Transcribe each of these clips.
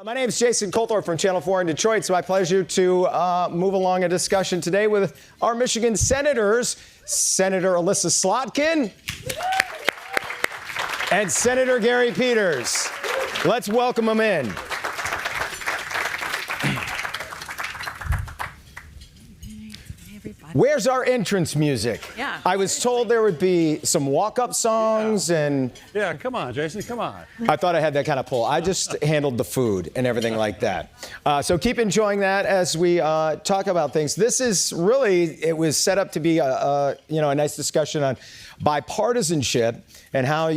My name is Jason Colthorp from Channel 4 in Detroit. It's my pleasure to move along a discussion today with our Michigan senators, Senator Elissa Slotkin and Senator Gary Peters. Let's welcome them in. Where's our entrance music? Yeah. I was told there would be some walk-up songs and... Yeah, come on, Jason, come on. I thought I had that kind of pull. I just handled the food and everything like that. So keep enjoying that as we talk about things. This is really, it was set up to be a nice discussion on bipartisanship and how,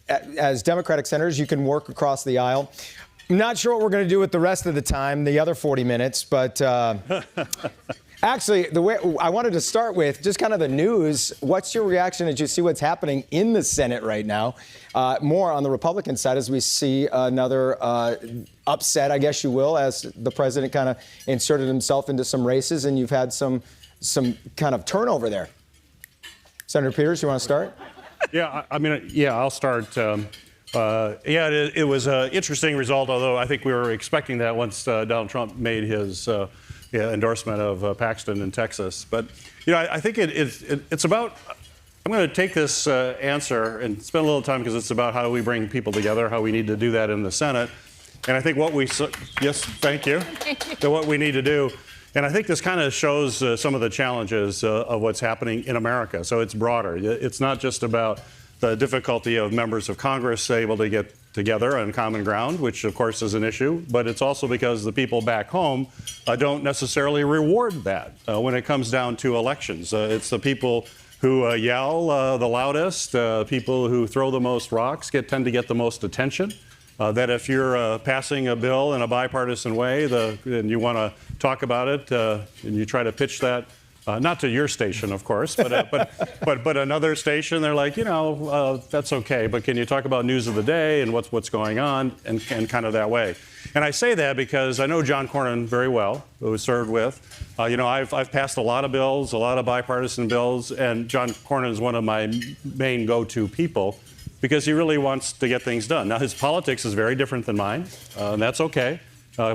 as Democratic senators, you can work across the aisle. I'm not sure what we're going to do with the rest of the time, the other 40 minutes, but... Actually, the way I wanted to start with just kind of the news. What's your reaction as you see what's happening in the Senate right now? More on the Republican side as we see another upset, I guess you will, as the president kind of inserted himself into some races and you've had some kind of turnover there. Senator Peters, you want to start? Yeah, I'll start. It was an interesting result, although I think we were expecting that once Donald Trump made his endorsement of Paxton in Texas. But, I think it's about, I'm going to take this answer and spend a little time because it's about how do we bring people together, how we need to do that in the Senate. And I think what yes, thank you, what we need to do. And I think this kind of shows some of the challenges of what's happening in America. So it's broader. It's not just about the difficulty of members of Congress able to get together on common ground, which of course is an issue, but it's also because the people back home don't necessarily reward that when it comes down to elections. It's the people who yell the loudest, people who throw the most rocks tend to get the most attention. That if you're passing a bill in a bipartisan way and you want to talk about it and you try to pitch that, not to your station, of course, but another station, they're like, that's okay, but can you talk about news of the day and what's going on and kind of that way. And I say that because I know John Cornyn very well, who was served with. I've passed a lot of bills, a lot of bipartisan bills, and John Cornyn is one of my main go-to people because he really wants to get things done. Now, his politics is very different than mine, and that's okay.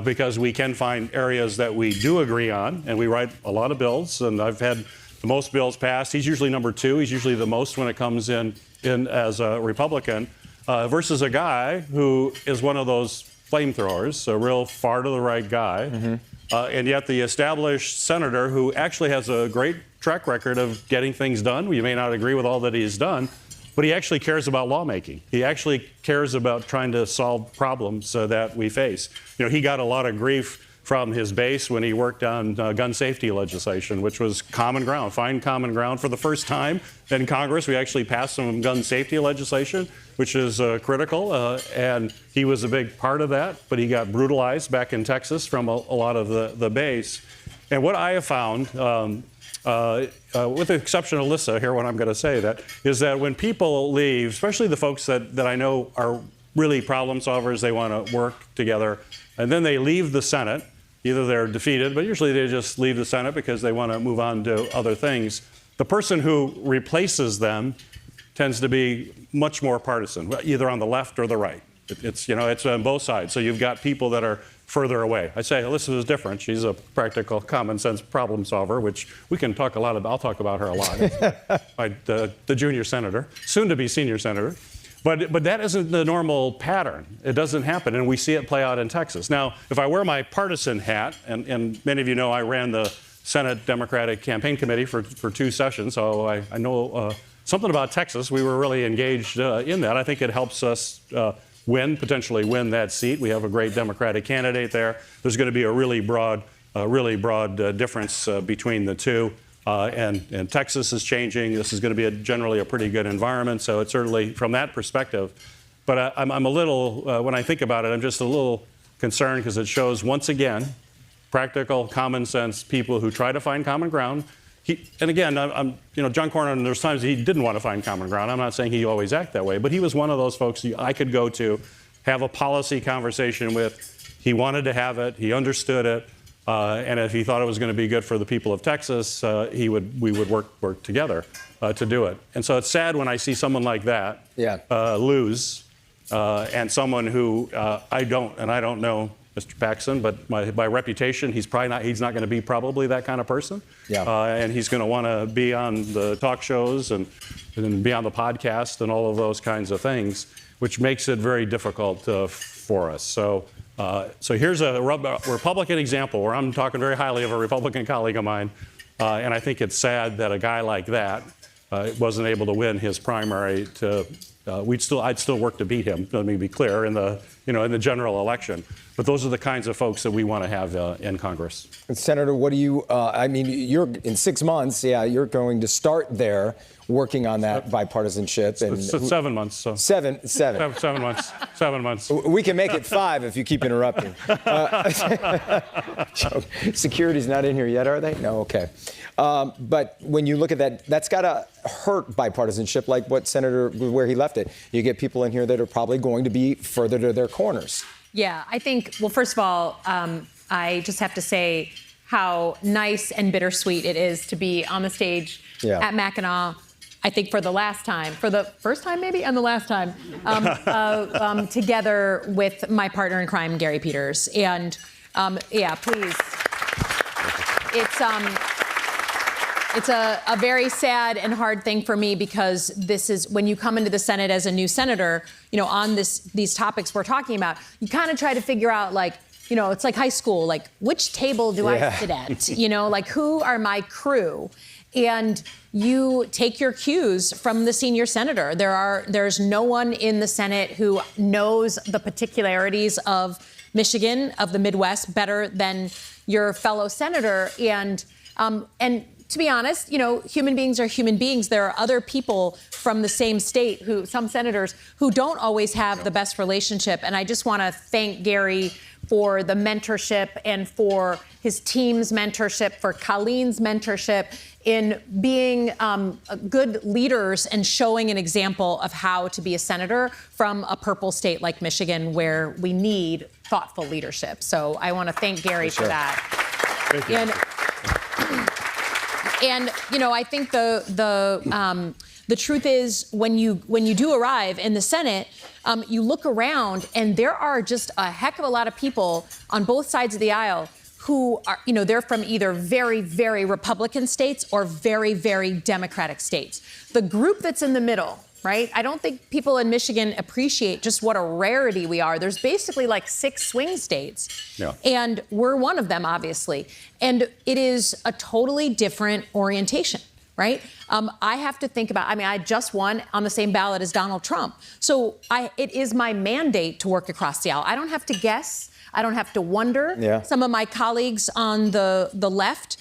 Because we can find areas that we do agree on, and we write a lot of bills, and I've had the most bills passed. He's usually number two. He's usually the most when it comes in as a Republican, versus a guy who is one of those flamethrowers, a real far to the right guy, and yet the established senator who actually has a great track record of getting things done. You may not agree with all that he's done, but he actually cares about lawmaking. He actually cares about trying to solve problems that we face. He got a lot of grief from his base when he worked on gun safety legislation, which was common ground, find common ground. For the first time in Congress, we actually passed some gun safety legislation, which is critical, and he was a big part of that, but he got brutalized back in Texas from a lot of the base. And what I have found, with the exception of Elissa here, what I'm going to say is that when people leave, especially the folks that I know are really problem solvers, they want to work together, and then they leave the Senate, either they're defeated, but usually they just leave the Senate because they want to move on to other things. The person who replaces them tends to be much more partisan, either on the left or the right. It's on both sides. So you've got people that are further away. I say Elissa is different. She's a practical, common sense problem solver, which we can talk a lot about. I'll talk about her a lot. The junior senator, soon to be senior senator. But that isn't the normal pattern. It doesn't happen, and we see it play out in Texas. Now, if I wear my partisan hat, and many of you know I ran the Senate Democratic Campaign Committee for 2 sessions, so I know something about Texas. We were really engaged in that. I think it helps us potentially win that seat. We have a great Democratic candidate there. There's going to be a really broad difference between the two. And Texas is changing. This is going to be generally a pretty good environment. So it's certainly from that perspective. But I'm a little, when I think about it, I'm just a little concerned because it shows once again, practical, common sense people who try to find common ground. And again, John Cornyn, there's times he didn't want to find common ground. I'm not saying he always act that way, but he was one of those folks I could go to, have a policy conversation with. He wanted to have it. He understood it. And if he thought it was going to be good for the people of Texas, we would work together to do it. And so it's sad when I see someone like that lose, and someone who I don't know Mr. Paxton, but by reputation, he's not going to be probably that kind of person. Yeah. And he's going to want to be on the talk shows and be on the podcast and all of those kinds of things, which makes it very difficult for us. So here's a Republican example where I'm talking very highly of a Republican colleague of mine, and I think it's sad that a guy like that wasn't able to win his primary. I'd still work to beat him. Let me be clear in the general election. But those are the kinds of folks that we want to have in Congress. And Senator, what do you? You're in 6 months. Yeah, you're going to start there working on that bipartisanship. And it's 7 months. So. Seven. 7 months. 7 months. We can make it 5 if you keep interrupting. Security's not in here yet, are they? No, okay. But when you look at that, that's got to hurt bipartisanship, like what Senator, where he left it. You get people in here that are probably going to be further to their corners. Yeah, I think, well, first of all, I just have to say how nice and bittersweet it is to be on the stage at Mackinac, I think for the first time maybe, and the last time, together with my partner in crime, Gary Peters. And yeah, please. It's a very sad and hard thing for me because this is when you come into the Senate as a new senator, on these topics we're talking about, you kind of try to figure out it's like high school, like which table do I sit at? Like who are my crew? And you take your cues from the senior senator. There's no one in the Senate who knows the particularities of Michigan, of the Midwest, better than your fellow senator. And to be honest, human beings are human beings. There are other people from the same state, some senators, who don't always have the best relationship. And I just want to thank Gary for the mentorship and for his team's mentorship, for Colleen's mentorship in being good leaders and showing an example of how to be a senator from a purple state like Michigan, where we need thoughtful leadership. So I want to thank Gary for that. Thank you. And I think the truth is when you do arrive in the Senate, you look around and there are just a heck of a lot of people on both sides of the aisle who are, they're from either very, very Republican states or very, very Democratic states. The group that's in the middle, right? I don't think people in Michigan appreciate just what a rarity we are. There's basically like 6 swing states. Yeah. And we're one of them, obviously. And it is a totally different orientation, right? I have to think about, I just won on the same ballot as Donald Trump. So it is my mandate to work across the aisle. I don't have to guess. I don't have to wonder. Yeah. Some of my colleagues on the left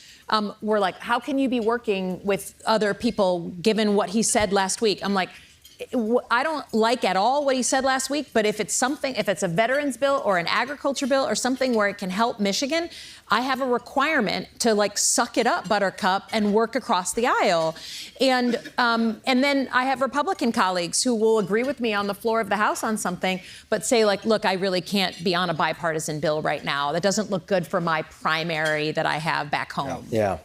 were like, how can you be working with other people given what he said last week? I'm like, I don't like at all what he said last week, but if it's a veterans bill or an agriculture bill or something where it can help Michigan, I have a requirement to suck it up, Buttercup, and work across the aisle. And then I have Republican colleagues who will agree with me on the floor of the House on something, but say look, I really can't be on a bipartisan bill right now. That doesn't look good for my primary that I have back home. Yeah.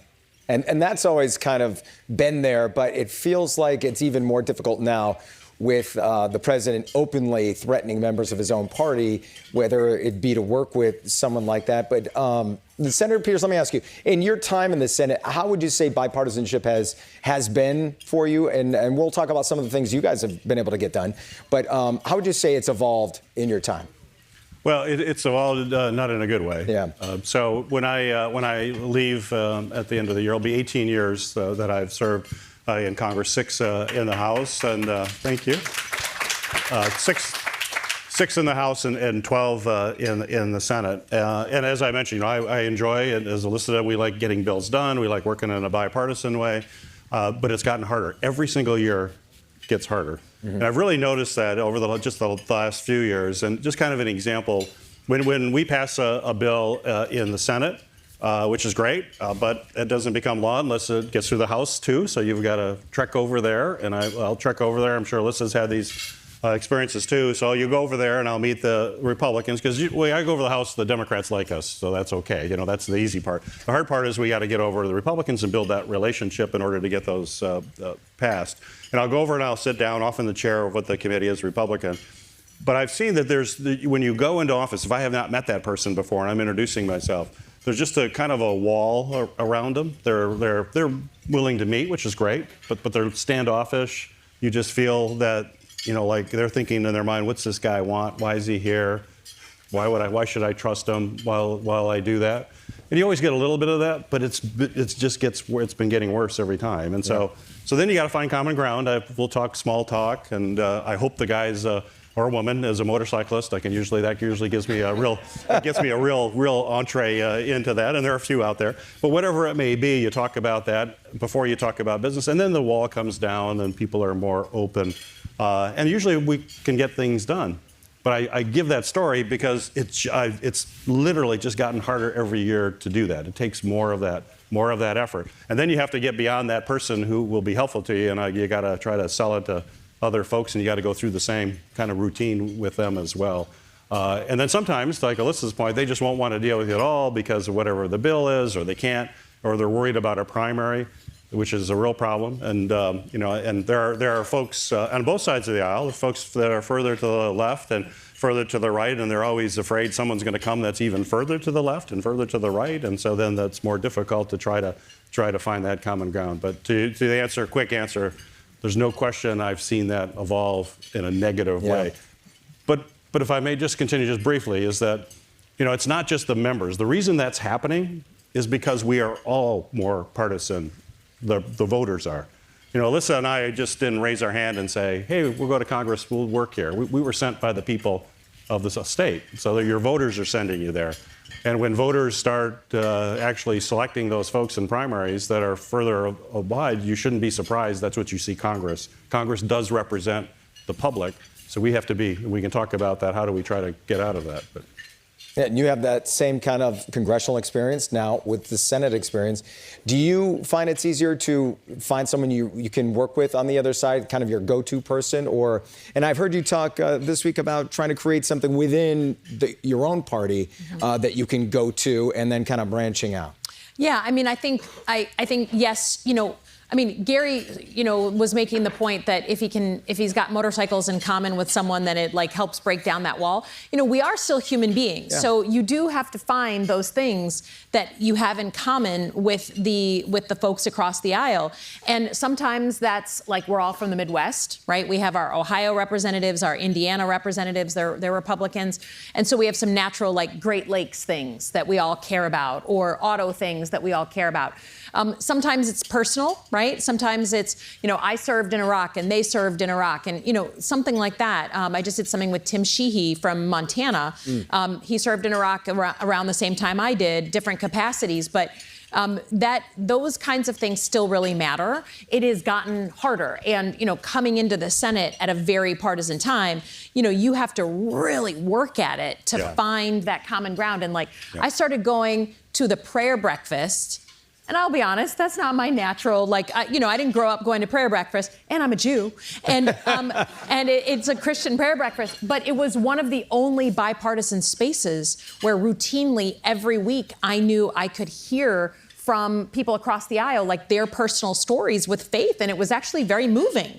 And that's always kind of been there, but it feels like it's even more difficult now with the president openly threatening members of his own party, whether it be to work with someone like that. But Senator Peters, let me ask you, in your time in the Senate, how would you say bipartisanship has been for you? And we'll talk about some of the things you guys have been able to get done. But how would you say it's evolved in your time? Well, it's evolved not in a good way. Yeah. So when I leave at the end of the year, it'll be 18 years that I've served in Congress, 6 in the House, and thank you. 6 in the House and 12 in the Senate. And as I mentioned, I enjoy it. As Elissa said, we like getting bills done. We like working in a bipartisan way. But it's gotten harder. Every single year gets harder. Mm-hmm. And I've really noticed that over the last few years. And just kind of an example, when we pass a bill in the Senate, which is great, but it doesn't become law unless it gets through the House too. So you've got to trek over there, and I'll trek over there. I'm sure Elissa's had these experiences too. So you go over there, and I'll meet the Republicans because I go over to the House. The Democrats like us, so that's okay. That's the easy part. The hard part is we got to get over to the Republicans and build that relationship in order to get those passed. And I'll go over and I'll sit down off in the chair of what the committee is, Republican. But I've seen that when you go into office, if I have not met that person before and I'm introducing myself, there's just a kind of a wall around them. They're willing to meet, which is great, but they're standoffish. You just feel that, like they're thinking in their mind, what's this guy want? Why is he here? Why should I trust him while I do that? And you always get a little bit of that, but it's been getting worse every time. And so then you got to find common ground. We'll talk small talk, and I hope the guy's or woman is a motorcyclist. That usually gives me a real entree into that, and there are a few out there. But whatever it may be, you talk about that before you talk about business, and then the wall comes down, and people are more open, and usually we can get things done. But I give that story because it's literally just gotten harder every year to do that. It takes more of that effort. And then you have to get beyond that person who will be helpful to you, and you got to try to sell it to other folks, and you got to go through the same kind of routine with them as well. And then sometimes, like Elissa's point, they just won't want to deal with you at all because of whatever the bill is, or they can't, or they're worried about a primary, which is a real problem. And and there are folks on both sides of the aisle, the folks that are further to the left and further to the right, and they're always afraid someone's going to come that's even further to the left and further to the right, and so then that's more difficult to try to find that common ground. But to the quick answer, there's no question I've seen that evolve in a negative way. But if I may just continue just briefly, is that it's not just the members. The reason that's happening is because we are all more partisan. The voters are. Elissa and I just didn't raise our hand and say, hey, we'll go to Congress, we'll work here. We were sent by the people of the state, so that your voters are sending you there. And when voters start actually selecting those folks in primaries that are further wide, you shouldn't be surprised that's what you see Congress. Congress does represent the public, so we can talk about that, how do we try to get out of that. But. Yeah, and you have that same kind of congressional experience now with the Senate experience. Do you find it's easier to find someone you can work with on the other side, kind of your go-to person? And I've heard you talk this week about trying to create something within your own party that you can go to and then kind of branching out. Yeah, I mean, I think yes, Gary, was making the point that if he's got motorcycles in common with someone, then it helps break down that wall. We are still human beings, so you do have to find those things that you have in common with the folks across the aisle. And sometimes that's we're all from the Midwest, right? We have our Ohio representatives, our Indiana representatives, they're Republicans, and so we have some natural Great Lakes things that we all care about, or auto things that we all care about. Sometimes it's personal, right? Sometimes it's, I served in Iraq and they served in Iraq, and, something like that. I just did something with Tim Sheehy from Montana. He served in Iraq around the same time I did, different capacities, but those kinds of things still really matter. It has gotten harder. And, coming into the Senate at a very partisan time, you have to really work at it to find that common ground. And I started going to the prayer breakfast. And I'll be honest, that's not my natural, I didn't grow up going to prayer breakfast, and I'm a Jew, and it's a Christian prayer breakfast, but it was one of the only bipartisan spaces where routinely every week I knew I could hear from people across the aisle, their personal stories with faith, and it was actually very moving.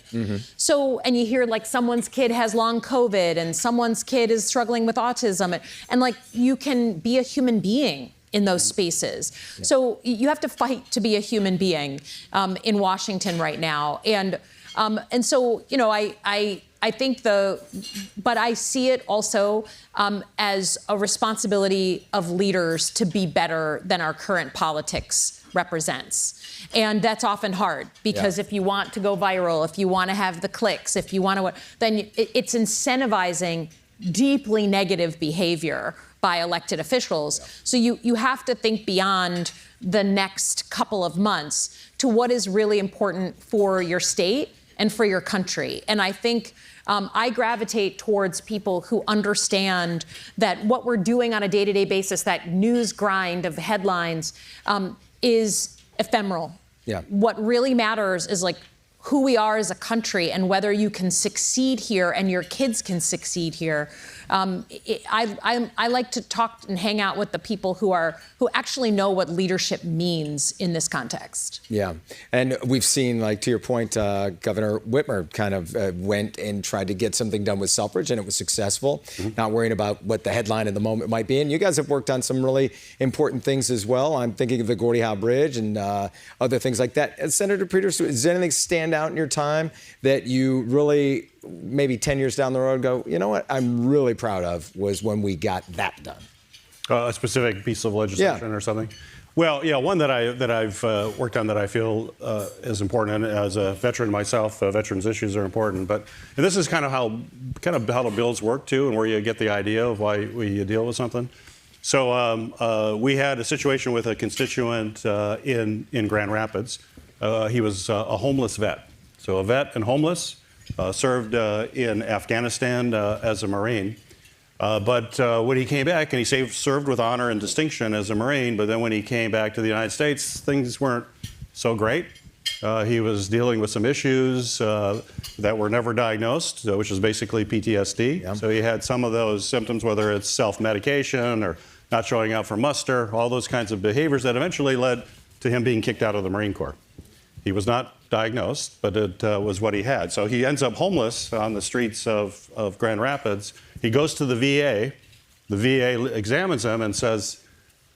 So, and you hear someone's kid has long COVID, and someone's kid is struggling with autism, and you can be a human being in those spaces. So you have to fight to be a human being in Washington right now. And so, I think but I see it also as a responsibility of leaders to be better than our current politics represents. And that's often hard because if you want to go viral, if you want to have the clicks, if you want to, then it's incentivizing deeply negative behavior by elected officials. So you have to think beyond the next couple of months to what is really important for your state and for your country. And I think I gravitate towards people who understand that what we're doing on a day-to-day basis, that news grind of headlines, is ephemeral. What really matters is who we are as a country and whether you can succeed here and your kids can succeed here. I like to talk and hang out with the people who actually know what leadership means in this context. Yeah, and we've seen, like, to your point, Governor Whitmer kind of went and tried to get something done with Selfridge, and it was successful, not worrying about what the headline of the moment might be. And you guys have worked on some really important things as well. I'm thinking of the Gordie Howe Bridge and other things like that. And Senator Peters, does anything stand out in your time that you really, maybe 10 years down the road, go, you know what, I'm really proud of was when we got that done? A specific piece of legislation or something? Well, yeah, one that I've worked on that I feel is important, and as a veteran myself, veterans issues are important. But and this is kind of how the bills work too, and where you get the idea of why we deal with something. So we had a situation with a constituent in Grand Rapids. He was a homeless vet. So a vet and homeless, served in Afghanistan as a Marine. But when he came back, and he served with honor and distinction as a Marine, but then when he came back to the United States, things weren't so great. He was dealing with some issues that were never diagnosed, which is basically PTSD. Yeah. So he had some of those symptoms, whether it's self-medication or not showing up for muster, all those kinds of behaviors that eventually led to him being kicked out of the Marine Corps. He was not diagnosed, but it was what he had. So he ends up homeless on the streets of Grand Rapids. He goes to the VA. The VA examines him and says,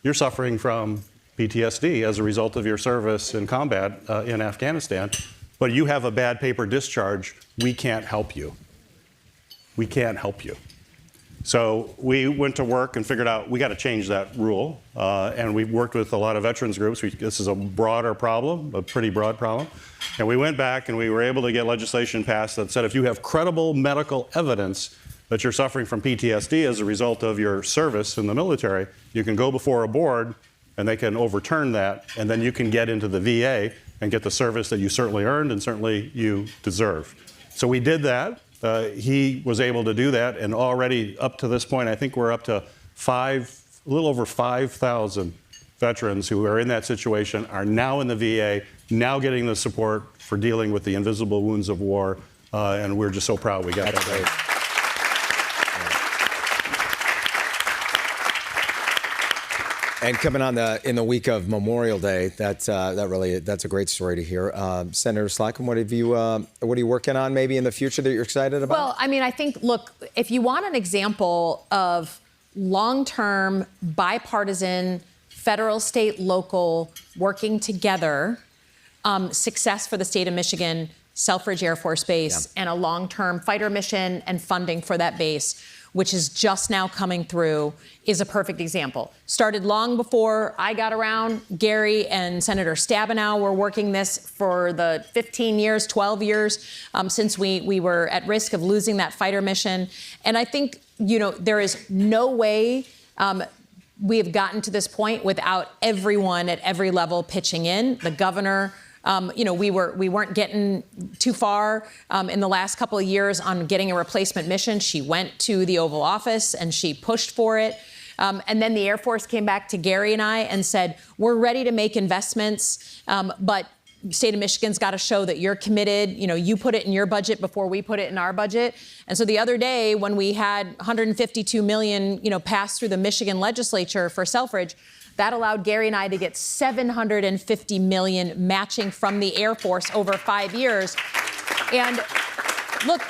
"You're suffering from PTSD as a result of your service in combat in Afghanistan, but you have a bad paper discharge. We can't help you. We can't help you." So we went to work and figured out we got to change that rule. And we worked with a lot of veterans groups. This is a broader problem, a pretty broad problem. And we went back and we were able to get legislation passed that said if you have credible medical evidence that you're suffering from PTSD as a result of your service in the military, you can go before a board and they can overturn that, and then you can get into the VA and get the service that you certainly earned and certainly you deserve. So we did that. He was able to do that, and already up to this point, I think we're up to a little over 5,000 veterans who are in that situation are now in the VA, now getting the support for dealing with the invisible wounds of war, and we're just so proud we got that. And coming on in the week of Memorial Day, that's a great story to hear. Senator Slotkin, what are you working on maybe in the future that you're excited about? Well, I mean, I think, look, if you want an example of long-term, bipartisan, federal, state, local, working together, success for the state of Michigan, Selfridge Air Force Base, and a long-term fighter mission and funding for that base, which is just now coming through, is a perfect example. Started long before I got around. Gary and Senator Stabenow were working this for the 15 years, 12 years since we were at risk of losing that fighter mission. And I think, there is no way we have gotten to this point without everyone at every level pitching in. The governor, we weren't getting too far in the last couple of years on getting a replacement mission. She went to the Oval Office and she pushed for it. And then the Air Force came back to Gary and I and said, we're ready to make investments, but state of Michigan's got to show that you're committed. You put it in your budget before we put it in our budget. And so the other day when we had $152 million, passed through the Michigan legislature for Selfridge, that allowed Gary and I to get $750 million matching from the Air Force over 5 years. And look,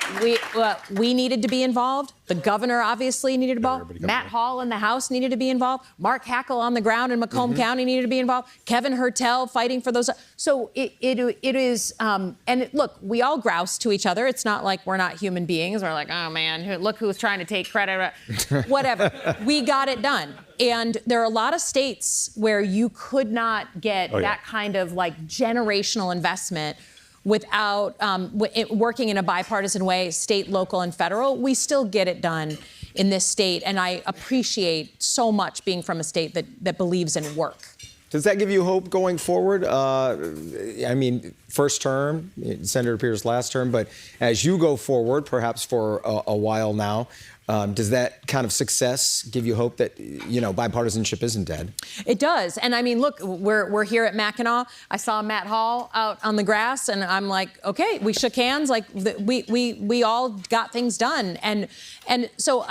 we needed to be involved. The governor obviously needed to be involved. Matt Hall in the House needed to be involved. Mark Hackle on the ground in Macomb County needed to be involved. Kevin Hertel fighting for those. So it is, and look, we all grouse to each other. It's not like we're not human beings. We're like, oh man, look who's trying to take credit. Whatever. We got it done. And there are a lot of states where you could not get that kind of generational investment without working in a bipartisan way, state, local, and federal. We still get it done in this state. And I appreciate so much being from a state that believes in work. Does that give you hope going forward? I mean, first term, Senator Peters' last term, but as you go forward, perhaps for a while now, does that kind of success give you hope that, bipartisanship isn't dead? It does. And I mean, look, we're here at Mackinac. I saw Matt Hall out on the grass, and I'm like, okay, we shook hands. Like, we all got things done. And so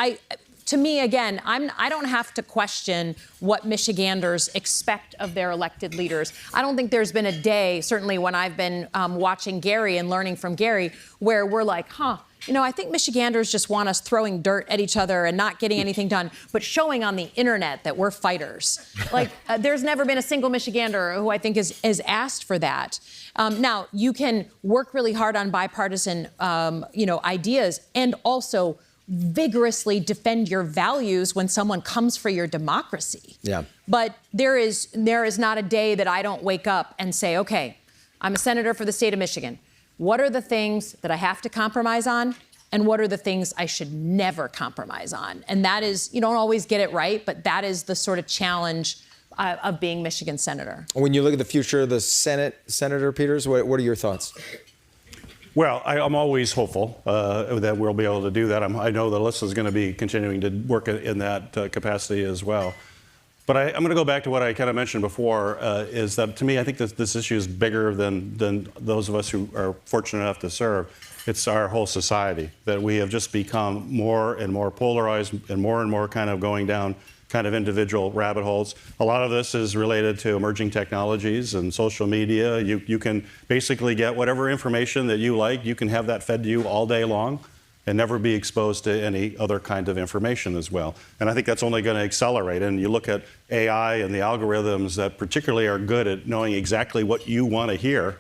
to me, again, I don't have to question what Michiganders expect of their elected leaders. I don't think there's been a day, certainly when I've been watching Gary and learning from Gary, where we're like, I think Michiganders just want us throwing dirt at each other and not getting anything done, but showing on the internet that we're fighters. Like, there's never been a single Michigander who I think is asked for that. Now, you can work really hard on bipartisan, ideas and also vigorously defend your values when someone comes for your democracy. Yeah. But there is not a day that I don't wake up and say, okay, I'm a senator for the state of Michigan. What are the things that I have to compromise on? And what are the things I should never compromise on? And that is, you don't always get it right, but that is the sort of challenge of being Michigan senator. When you look at the future of the Senate, Senator Peters, what are your thoughts? Well, I'm always hopeful that we'll be able to do that. I know that Elissa is going to be continuing to work in that capacity as well. But I'm going to go back to what I kind of mentioned before, is that to me, I think this issue is bigger than those of us who are fortunate enough to serve. It's our whole society, that we have just become more and more polarized and more kind of going down kind of individual rabbit holes. A lot of this is related to emerging technologies and social media. You can basically get whatever information that you like. You can have that fed to you all day long and never be exposed to any other kind of information as well. And I think that's only going to accelerate. And you look at AI and the algorithms that particularly are good at knowing exactly what you want to hear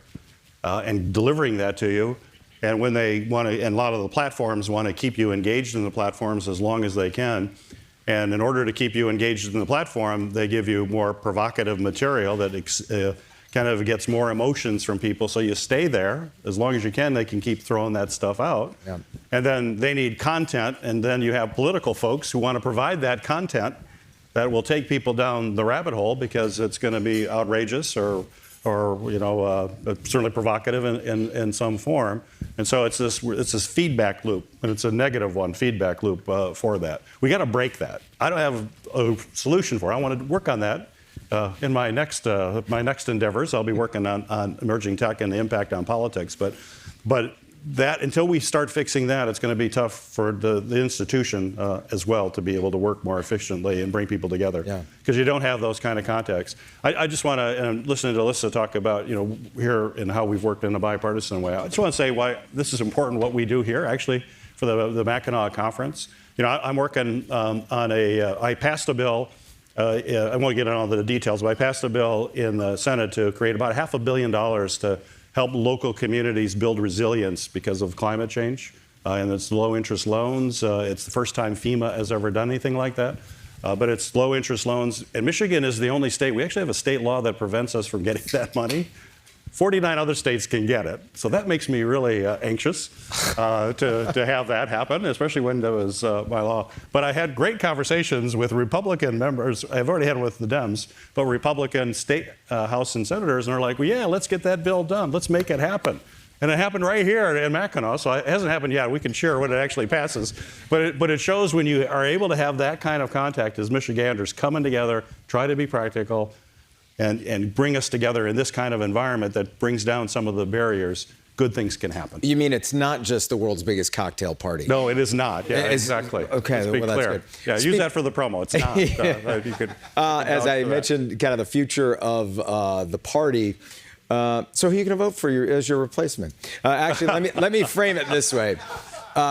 and delivering that to you. And when they want to, and a lot of the platforms want to keep you engaged in the platforms as long as they can. And in order to keep you engaged in the platform, they give you more provocative material that kind of gets more emotions from people. So you stay there as long as you can. They can keep throwing that stuff out. Yeah. And then they need content. And then you have political folks who want to provide that content that will take people down the rabbit hole because it's going to be outrageous or certainly provocative in some form. And so it's this feedback loop, and it's a negative one, feedback loop for that. We got to break that. I don't have a solution for it. I want to work on that in my next endeavors. I'll be working on emerging tech and the impact on politics. But that until we start fixing that, it's going to be tough for the institution as well to be able to work more efficiently and bring people together. Because you don't have those kind of contacts. I just want to, and listening to Elissa talk about, here and how we've worked in a bipartisan way, I just want to say why this is important, what we do here, actually, for the Mackinac Conference. I'm working I passed a bill, I won't get into all the details, but I passed a bill in the Senate to create about $500 million to help local communities build resilience because of climate change. And it's low interest loans. It's the first time FEMA has ever done anything like that. But it's low interest loans. And Michigan is the only state, we actually have a state law that prevents us from getting that money. 49 other states can get it. So that makes me really anxious to have that happen, especially when there was my law. But I had great conversations with Republican members. I've already had them with the Dems, but Republican state House and senators, and they're like, well, yeah, let's get that bill done. Let's make it happen. And it happened right here in Mackinac, so it hasn't happened yet. We can share when it actually passes. But it shows when you are able to have that kind of contact as Michiganders coming together, try to be practical, and bring us together in this kind of environment that brings down some of the barriers, good things can happen. You mean it's not just the world's biggest cocktail party? No, it is not. Yeah, exactly. Okay, let's be clear. Yeah, use that for the promo. It's not. You could, as I mentioned, kind of the future of the party. So who are you going to vote for as your replacement? Actually, let me frame it this way.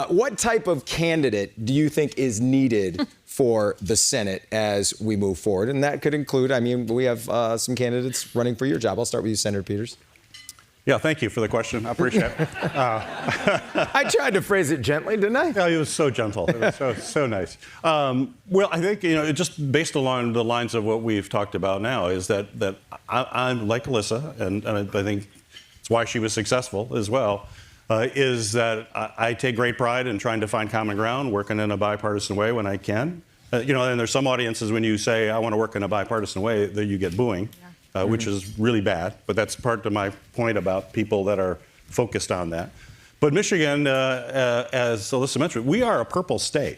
What type of candidate do you think is needed for the Senate as we move forward? And that could include, we have some candidates running for your job. I'll start with you, Senator Peters. Yeah, thank you for the question. I appreciate it. I tried to phrase it gently, didn't I? Yeah, it was so gentle. It was so nice. Well, I think, just based along the lines of what we've talked about now, is that I'm like Elissa, and I think it's why she was successful as well, is that I take great pride in trying to find common ground, working in a bipartisan way when I can. And there's some audiences when you say, I want to work in a bipartisan way, that you get booing. which is really bad. But that's part of my point about people that are focused on that. But Michigan, as Elissa mentioned, we are a purple state.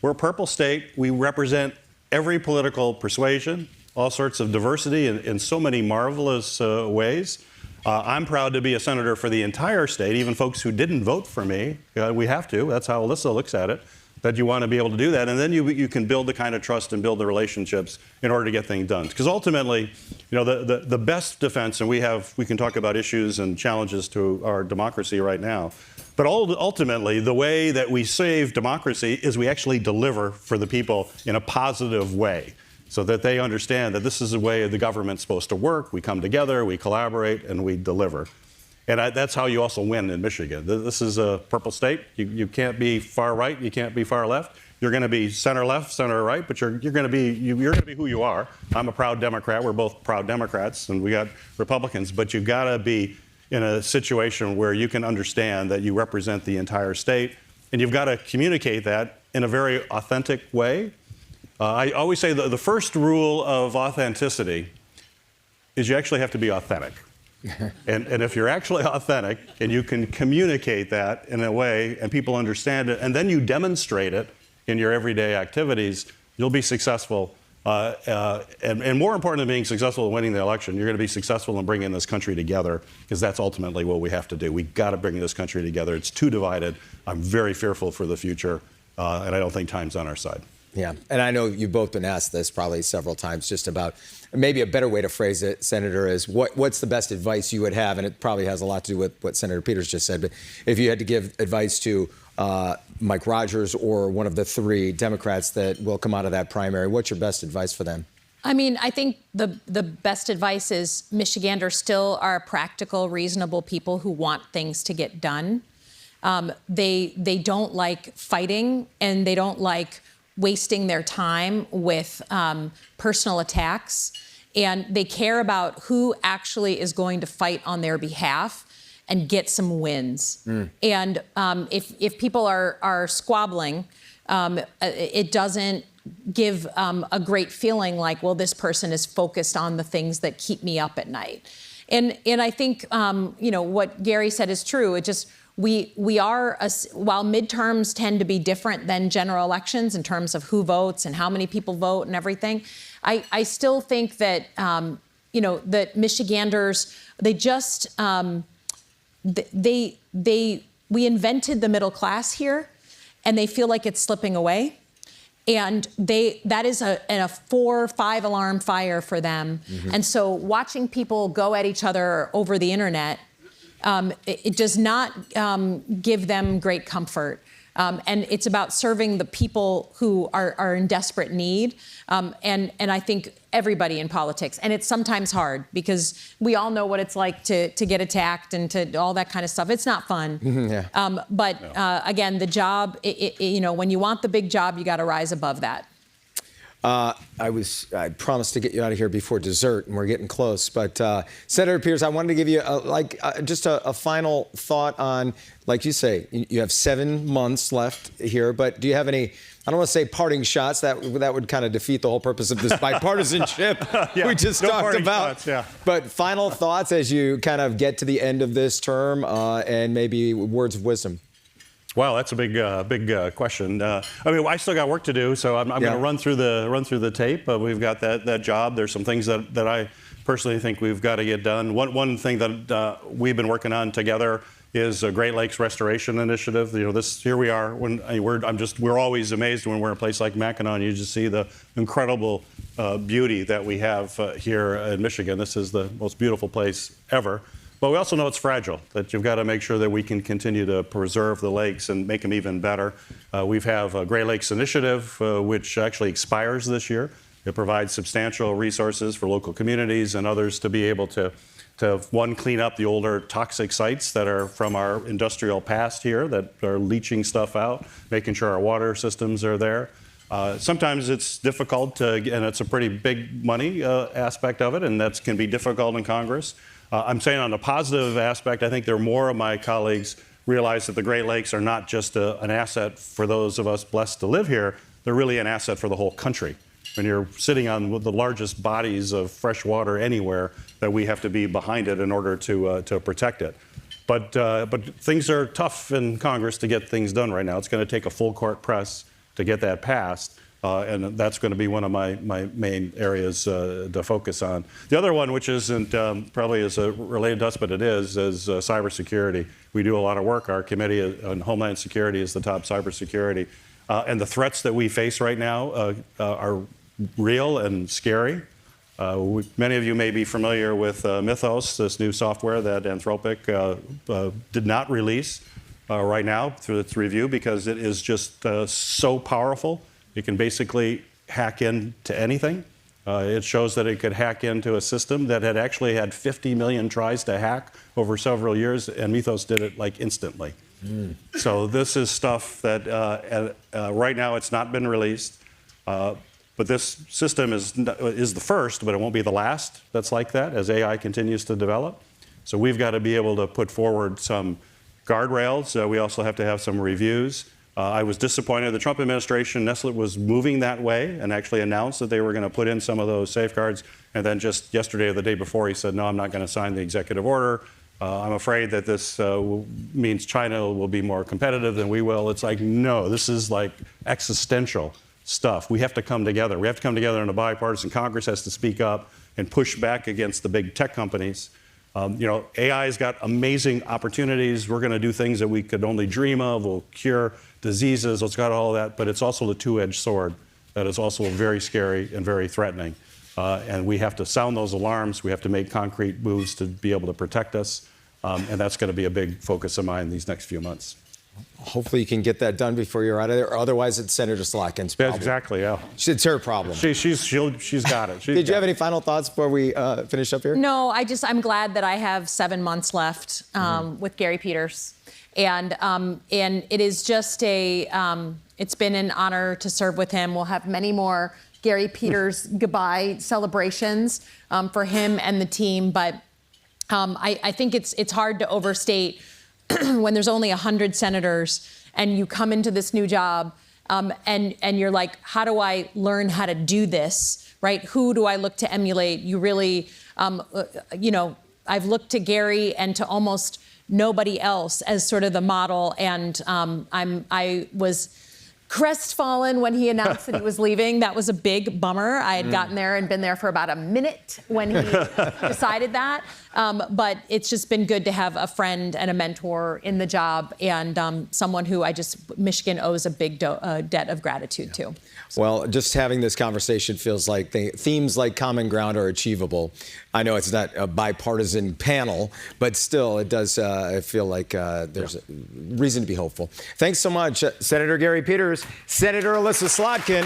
We're a purple state. We represent every political persuasion, all sorts of diversity in so many marvelous ways. I'm proud to be a senator for the entire state, even folks who didn't vote for me. We have to. That's how Elissa looks at it, that you want to be able to do that. And then you can build the kind of trust and build the relationships in order to get things done. Because ultimately, the best defense, and we can talk about issues and challenges to our democracy right now, but ultimately, the way that we save democracy is we actually deliver for the people in a positive way, so that they understand that this is the way the government's supposed to work. We come together, we collaborate, and we deliver. And that's how you also win in Michigan. This is a purple state. You can't be far right, you can't be far left. You're going to be center left, center right, but you're going to be who you are. I'm a proud Democrat. We're both proud Democrats, and we got Republicans. But you've got to be in a situation where you can understand that you represent the entire state, and you've got to communicate that in a very authentic way. I always say the first rule of authenticity is you actually have to be authentic. And if you're actually authentic and you can communicate that in a way and people understand it, and then you demonstrate it in your everyday activities, you'll be successful. And more important than being successful in winning the election, you're going to be successful in bringing this country together, because that's ultimately what we have to do. We've got to bring this country together. It's too divided. I'm very fearful for the future, and I don't think time's on our side. Yeah, and I know you've both been asked this probably several times, just about maybe a better way to phrase it, Senator, is what's the best advice you would have? And it probably has a lot to do with what Senator Peters just said. But if you had to give advice to Mike Rogers or one of the three Democrats that will come out of that primary, what's your best advice for them? I mean, I think the best advice is Michiganders still are practical, reasonable people who want things to get done. They don't like fighting, and they don't like wasting their time with personal attacks, and they care about who actually is going to fight on their behalf and get some wins. And if people are squabbling, it doesn't give a great feeling like, well, this person is focused on the things that keep me up at night. And I think what Gary said is true. It just we are, while midterms tend to be different than general elections in terms of who votes and how many people vote and everything, I still think that, that Michiganders, they just, we invented the middle class here, and they feel like it's slipping away. And that is a 4 or 5 alarm fire for them. Mm-hmm. And so watching people go at each other over the internet, it does not give them great comfort. And it's about serving the people who are in desperate need. And I think everybody in politics. And it's sometimes hard, because we all know what it's like to get attacked and to all that kind of stuff. It's not fun. Yeah. Again, the job, when you want the big job, you got to rise above that. I promised to get you out of here before dessert, and we're getting close. But Senator Peters, I wanted to give you just a final thought on, like you say, you have 7 months left here. But do you have any? I don't want to say parting shots. That would kind of defeat the whole purpose of this bipartisanship we just talked about. Shots, yeah. But final thoughts as you kind of get to the end of this term, and maybe words of wisdom. Well, that's a big question. I still got work to do, so I'm going to run through the tape. We've got that job. There's some things that I personally think we've got to get done. One thing that we've been working on together is a Great Lakes Restoration Initiative. Here we are. We're always amazed when we're in a place like Mackinac, and you just see the incredible beauty that we have here in Michigan. This is the most beautiful place ever. But we also know it's fragile, that you've got to make sure that we can continue to preserve the lakes and make them even better. We have a Great Lakes Initiative, which actually expires this year. It provides substantial resources for local communities and others to be able to one, clean up the older toxic sites that are from our industrial past here that are leaching stuff out, making sure our water systems are there. Sometimes it's difficult, and it's a pretty big money aspect of it, and that can be difficult in Congress. I'm saying on the positive aspect, I think there are more of my colleagues realize that the Great Lakes are not just an asset for those of us blessed to live here. They're really an asset for the whole country. when you're sitting on the largest bodies of fresh water anywhere, that we have to be behind it in order to protect it. But things are tough in Congress to get things done right now. It's going to take a full court press to get that passed. And that's going to be one of my main areas to focus on. The other one, which isn't probably as related to us, but it is cybersecurity. We do a lot of work. Our committee on Homeland Security is the top cybersecurity. And the threats that we face right now are real and scary. Many of you may be familiar with Mythos, this new software that Anthropic did not release right now through its review because it is just so powerful. It can basically hack into anything. It shows that it could hack into a system that had actually had 50 million tries to hack over several years, and Mythos did it like instantly. So this is stuff that right now it's not been released, but this system is the first, but it won't be the last that's like that as AI continues to develop. So we've got to be able to put forward some guardrails. We also have to have some reviews. I was disappointed. The Trump administration, Nestle was moving that way and actually announced that they were going to put in some of those safeguards. And then just yesterday or the day before, he said, no, I'm not going to sign the executive order. I'm afraid that this means China will be more competitive than we will. It's like, no, this is like existential stuff. We have to come together. We have to come together in a bipartisan. Congress has to speak up and push back against the big tech companies. AI's got amazing opportunities. We're going to do things that we could only dream of. We'll cure diseases. It's got all that, but it's also the two-edged sword that is also very scary and very threatening. And we have to sound those alarms. We have to make concrete moves to be able to protect us. And that's going to be a big focus of mine these next few months. Hopefully you can get that done before you're out of there, or otherwise it's Senator Slotkin's problem. Yeah, exactly, yeah. It's her problem. She's got it. Did you have any final thoughts before we finish up here? No, I'm glad that I have 7 months left with Gary Peters. And it is just it's been an honor to serve with him. We'll have many more Gary Peters goodbye celebrations for him and the team. But I think it's hard to overstate when there's only 100 senators and you come into this new job and you're like, how do I learn how to do this, right? Who do I look to emulate? You really, I've looked to Gary and to almost nobody else as sort of the model. And I was crestfallen when he announced that he was leaving. That was a big bummer. I had gotten there and been there for about a minute when he decided that. But it's just been good to have a friend and a mentor in the job and someone who Michigan owes a big debt of gratitude to. Well, just having this conversation feels like themes like common ground are achievable. I know it's not a bipartisan panel, but still it does feel like there's a reason to be hopeful. Thanks so much, Senator Gary Peters, Senator Elissa Slotkin.